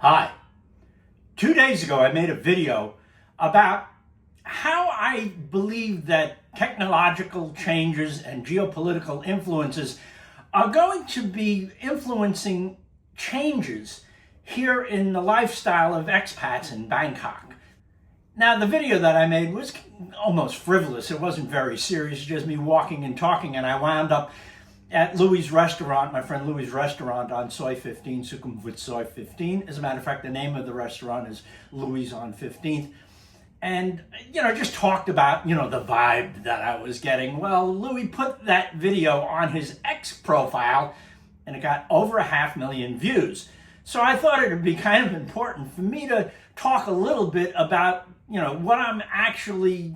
Hi. 2 days ago, I made a video about how I believe that technological changes and geopolitical influences are going to be influencing changes here in the lifestyle of expats in Bangkok. Now, the video that I made was almost frivolous. It wasn't very serious, just me walking and talking, and I wound up at Louis' restaurant, my friend Louis' restaurant on Soy 15, Sukhumvit Soy 15. As a matter of fact, the name of the restaurant is Louis on 15th. And, just talked about, the vibe that I was getting. Well, Louis put that video on his X profile, and it got over 500,000 views. So I thought it would be kind of important for me to talk a little bit about, what I'm actually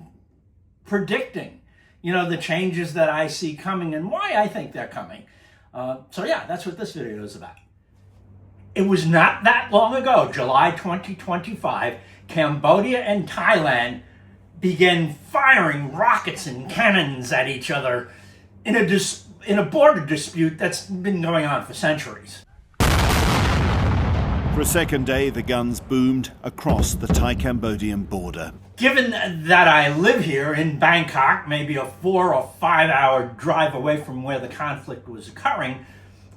predicting. The changes that I see coming and why I think they're coming. That's what this video is about. It was not that long ago, July 2025, Cambodia and Thailand began firing rockets and cannons at each other in a border dispute that's been going on for centuries. For a second day, the guns boomed across the Thai-Cambodian border. Given that I live here in Bangkok, maybe a 4 or 5 hour drive away from where the conflict was occurring,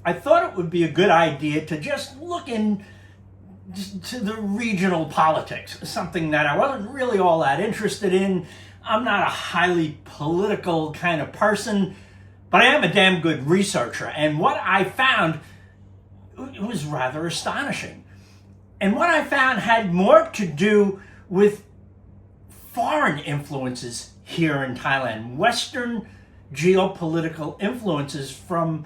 I thought it would be a good idea to just look into the regional politics, something that I wasn't really all that interested in. I'm not a highly political kind of person, but I am a damn good researcher. And what I found was rather astonishing. And what I found had more to do with foreign influences here in Thailand, Western geopolitical influences from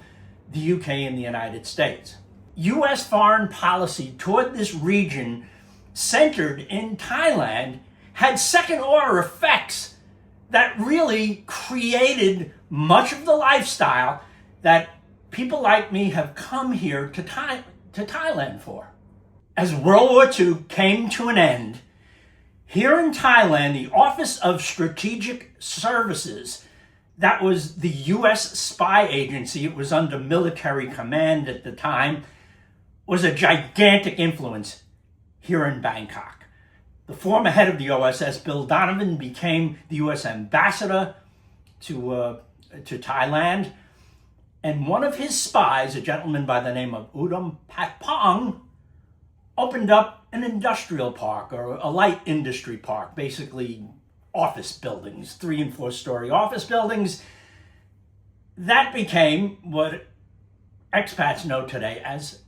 the UK and the United States. US foreign policy toward this region centered in Thailand had second-order effects that really created much of the lifestyle that people like me have come here to Thailand for. As World War II came to an end, here in Thailand, the Office of Strategic Services, that was the US spy agency, it was under military command at the time, was a gigantic influence here in Bangkok. The former head of the OSS, Bill Donovan, became the US ambassador to Thailand. And one of his spies, a gentleman by the name of Udom Patpong, opened up an industrial park or a light industry park, basically office buildings, 3- and 4-story office buildings. That became what expats know today as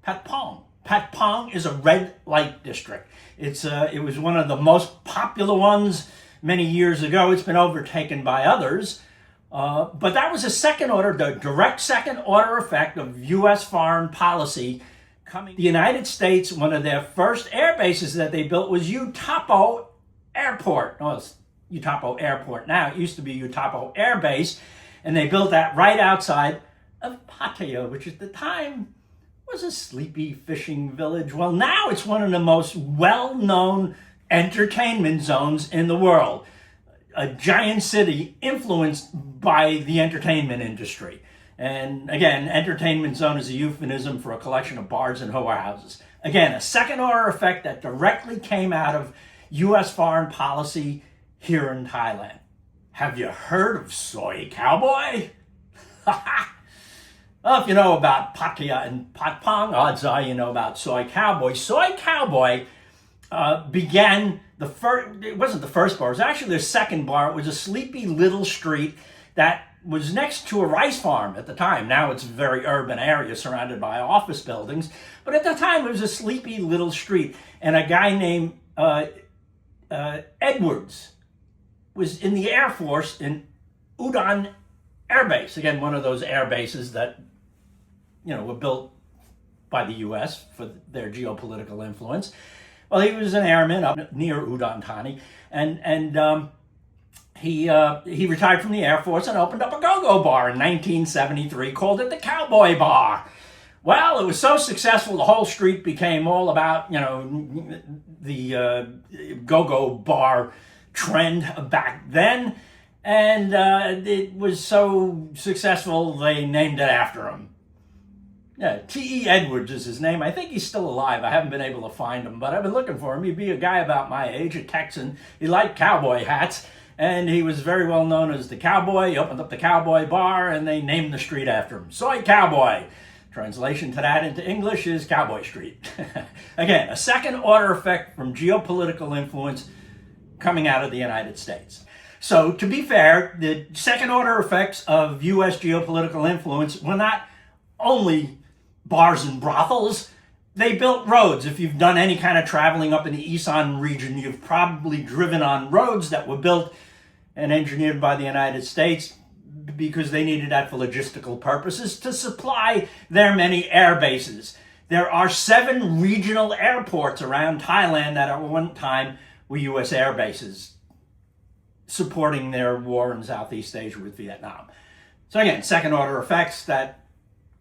Patpong. Patpong is a red light district. It was one of the most popular ones many years ago. It's been overtaken by others. But that was the direct second order effect of U.S. foreign policy coming. The United States, one of their first air bases that they built was Utapo Airport. Well, it's Utapo Airport now. It used to be Utapo Air Base, and they built that right outside of Pattaya, which at the time was a sleepy fishing village. Well, now it's one of the most well-known entertainment zones in the world. A giant city influenced by the entertainment industry. And again, entertainment zone is a euphemism for a collection of bars and whorehouses. Again, a second-order effect that directly came out of U.S. foreign policy here in Thailand. Have you heard of Soy Cowboy? Well, if you know about Pattaya and Patpong, odds are you know about Soy Cowboy. Soy Cowboy began it wasn't the first bar, it was actually their second bar. It was a sleepy little street that was next to a rice farm at the time. Now it's a very urban area surrounded by office buildings. But at the time, it was a sleepy little street. And a guy named Edwards was in the Air Force in Udon Air Base. Again, one of those air bases that, were built by the U.S. for their geopolitical influence. Well, he was an airman up near Udon Thani, and he retired from the Air Force and opened up a go-go bar in 1973, called it the Cowboy Bar. Well, it was so successful, the whole street became all about, the go-go bar trend back then, and it was so successful they named it after him. Yeah, T.E. Edwards is his name. I think he's still alive. I haven't been able to find him, but I've been looking for him. He'd be a guy about my age, a Texan. He liked cowboy hats, and he was very well known as the cowboy. He opened up the cowboy bar, and they named the street after him. Soy Cowboy. Translation to that into English is Cowboy Street. Again, a second order effect from geopolitical influence coming out of the United States. So to be fair, the second order effects of U.S. geopolitical influence were not only bars and brothels. They built roads. If you've done any kind of traveling up in the Isan region, you've probably driven on roads that were built and engineered by the United States because they needed that for logistical purposes to supply their many air bases. There are 7 regional airports around Thailand that at one time were U.S. air bases supporting their war in Southeast Asia with Vietnam. So again, second order effects that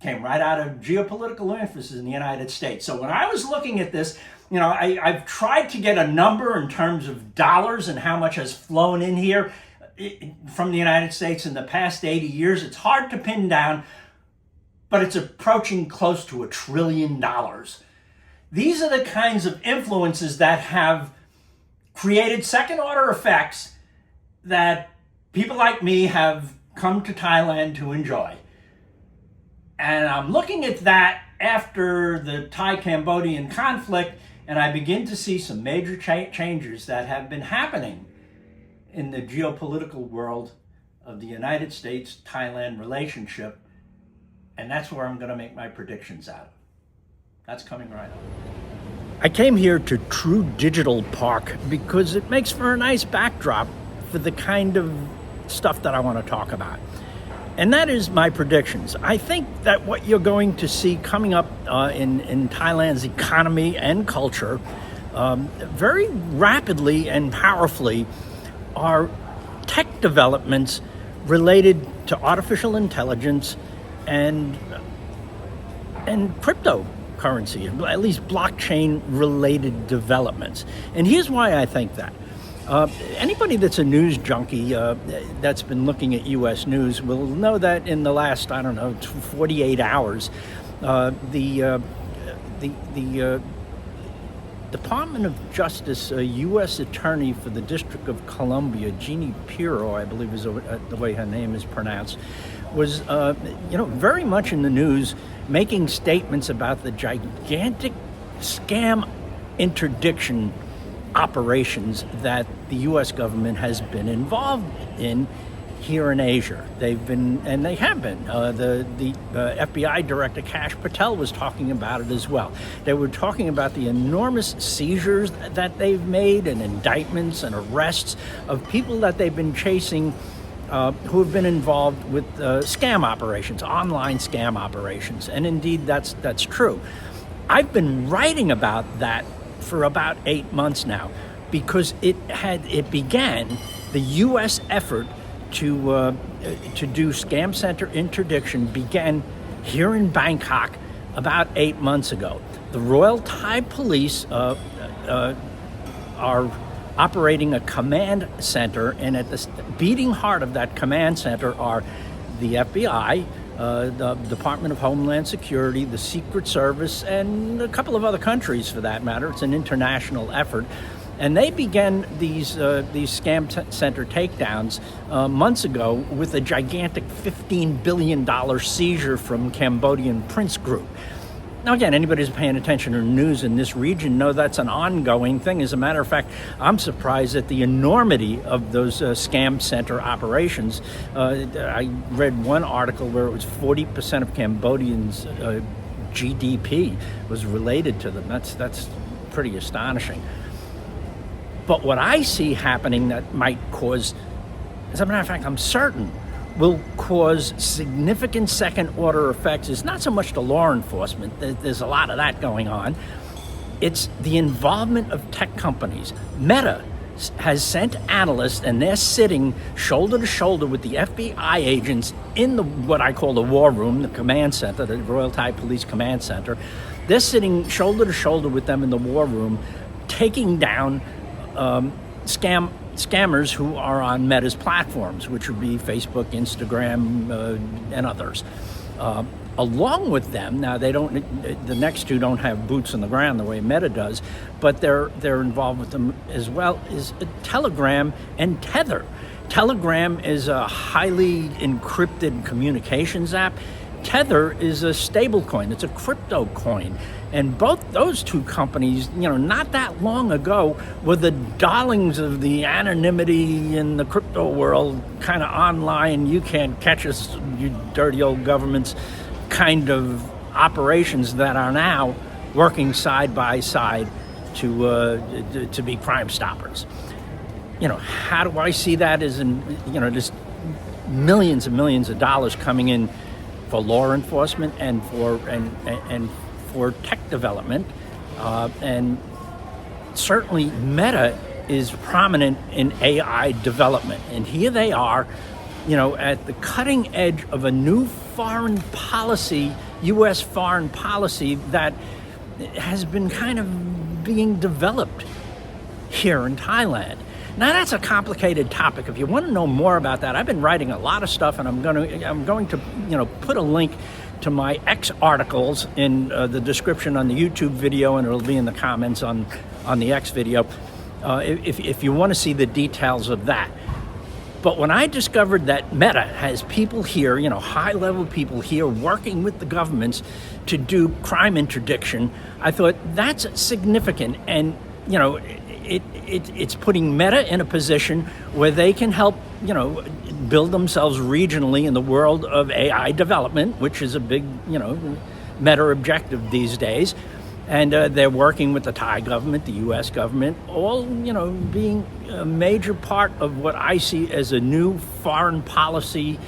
came right out of geopolitical emphasis in the United States. So when I was looking at this, I've tried to get a number in terms of dollars and how much has flown in here from the United States in the past 80 years. It's hard to pin down, but it's approaching close to $1 trillion. These are the kinds of influences that have created second order effects that people like me have come to Thailand to enjoy. And I'm looking at that after the Thai-Cambodian conflict, and I begin to see some major changes that have been happening in the geopolitical world of the United States-Thailand relationship, and that's where I'm going to make my predictions out of. That's coming right up. I came here to True Digital Park because it makes for a nice backdrop for the kind of stuff that I want to talk about. And that is my predictions. I think that what you're going to see coming up in Thailand's economy and culture very rapidly and powerfully are tech developments related to artificial intelligence and cryptocurrency, at least blockchain-related developments. And here's why I think that. Anybody that's a news junkie that's been looking at U.S. news will know that in the last, 48 hours, the Department of Justice, U.S. Attorney for the District of Columbia, Jeannie Pirro, I believe is the way her name is pronounced, was very much in the news, making statements about the gigantic scam interdiction operations that the U.S. government has been involved in here in Asia. They have been. The FBI Director Kash Patel was talking about it as well. They were talking about the enormous seizures that they've made and indictments and arrests of people that they've been chasing who have been involved with scam operations, online scam operations. And indeed, that's true. I've been writing about that for about 8 months now, because it began the U.S. effort to do scam center interdiction began here in Bangkok about 8 months ago. The Royal Thai Police are operating a command center, and at the beating heart of that command center are the FBI, the Department of Homeland Security, the Secret Service, and a couple of other countries for that matter. It's an international effort. And they began these scam center takedowns months ago with a gigantic $15 billion seizure from Cambodian Prince Group. Now, again, anybody who's paying attention to news in this region know that's an ongoing thing. As a matter of fact, I'm surprised at the enormity of those scam center operations. I read one article where it was 40% of Cambodians' GDP was related to them. That's pretty astonishing. But what I see happening that might cause, as a matter of fact, I'm certain, will cause significant second-order effects is not so much the law enforcement. There's a lot of that going on. It's the involvement of tech companies. Meta has sent analysts, and they're sitting shoulder to shoulder with the FBI agents in what I call the war room, the command center, the Royal Thai Police Command Center. They're sitting shoulder to shoulder with them in the war room, taking down scammers who are on Meta's platforms, which would be Facebook, Instagram, and others. along with them, now the next two don't have boots on the ground the way Meta does, but they're involved with them as well, is Telegram and Tether. Telegram is a highly encrypted communications app. Tether is a stable coin. It's a crypto coin. And both those two companies, not that long ago, were the darlings of the anonymity in the crypto world, kind of online, you can't catch us, you dirty old governments, kind of operations that are now working side by side to be Crime Stoppers. How do I see that as just millions and millions of dollars coming in for law enforcement and for tech development, and certainly Meta is prominent in AI development, and here they are, at the cutting edge of a new foreign policy, U.S. foreign policy that has been kind of being developed here in Thailand. Now that's a complicated topic. If you want to know more about that, I've been writing a lot of stuff, and I'm going to put a link to my X articles in the description on the YouTube video, and it'll be in the comments on the X video if you want to see the details of that. But when I discovered that Meta has people here, high-level people here working with the governments to do crime interdiction, I thought that's significant, and it's putting Meta in a position where they can help, build themselves regionally in the world of AI development, which is a big, Meta objective these days. And they're working with the Thai government, the U.S. government, all, being a major part of what I see as a new foreign policy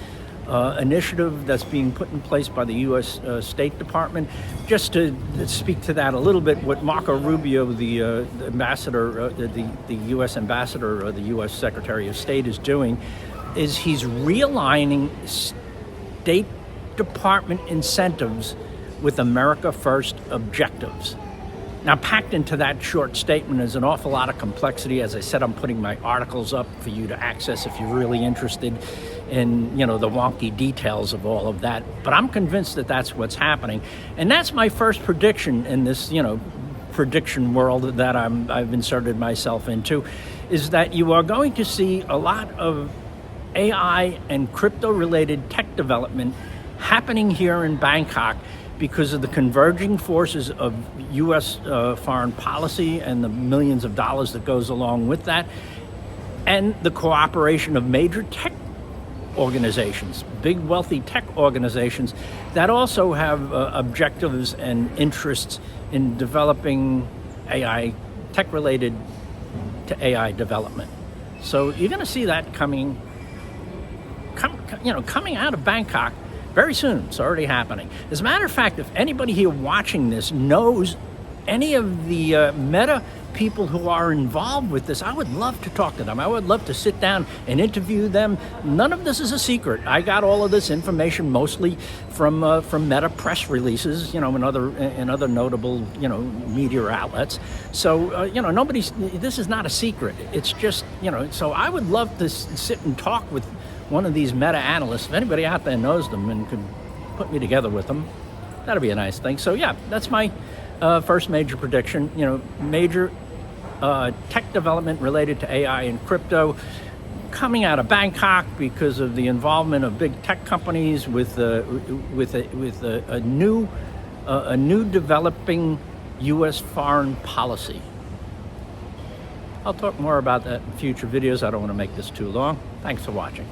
initiative that's being put in place by the U.S. State Department. Just to speak to that a little bit, what Marco Rubio, the ambassador, the U.S. ambassador, or the U.S. Secretary of State, is doing, is he's realigning State Department incentives with America First objectives. Now, packed into that short statement is an awful lot of complexity. As I said, I'm putting my articles up for you to access if you're really interested in, the wonky details of all of that. But I'm convinced that that's what's happening. And that's my first prediction in this, prediction world that I've inserted myself into, is that you are going to see a lot of AI and crypto-related tech development happening here in Bangkok because of the converging forces of U.S. Foreign policy and the millions of dollars that goes along with that, and the cooperation of major tech organizations, big wealthy tech organizations that also have objectives and interests in developing AI, tech-related to AI development. So you're going to see that coming out of Bangkok very soon. It's already happening. As a matter of fact, if anybody here watching this knows any of the Meta people who are involved with this, I would love to talk to them. I would love to sit down and interview them. None of this is a secret. I got all of this information mostly from Meta press releases, and other notable, media outlets. So, this is not a secret. It's just, so I would love to sit and talk with one of these Meta analysts. If anybody out there knows them and could put me together with them, that'd be a nice thing. So yeah, that's my first major prediction. Major tech development related to AI and crypto coming out of Bangkok because of the involvement of big tech companies with a new developing U.S. foreign policy. I'll talk more about that in future videos. I don't want to make this too long. Thanks for watching.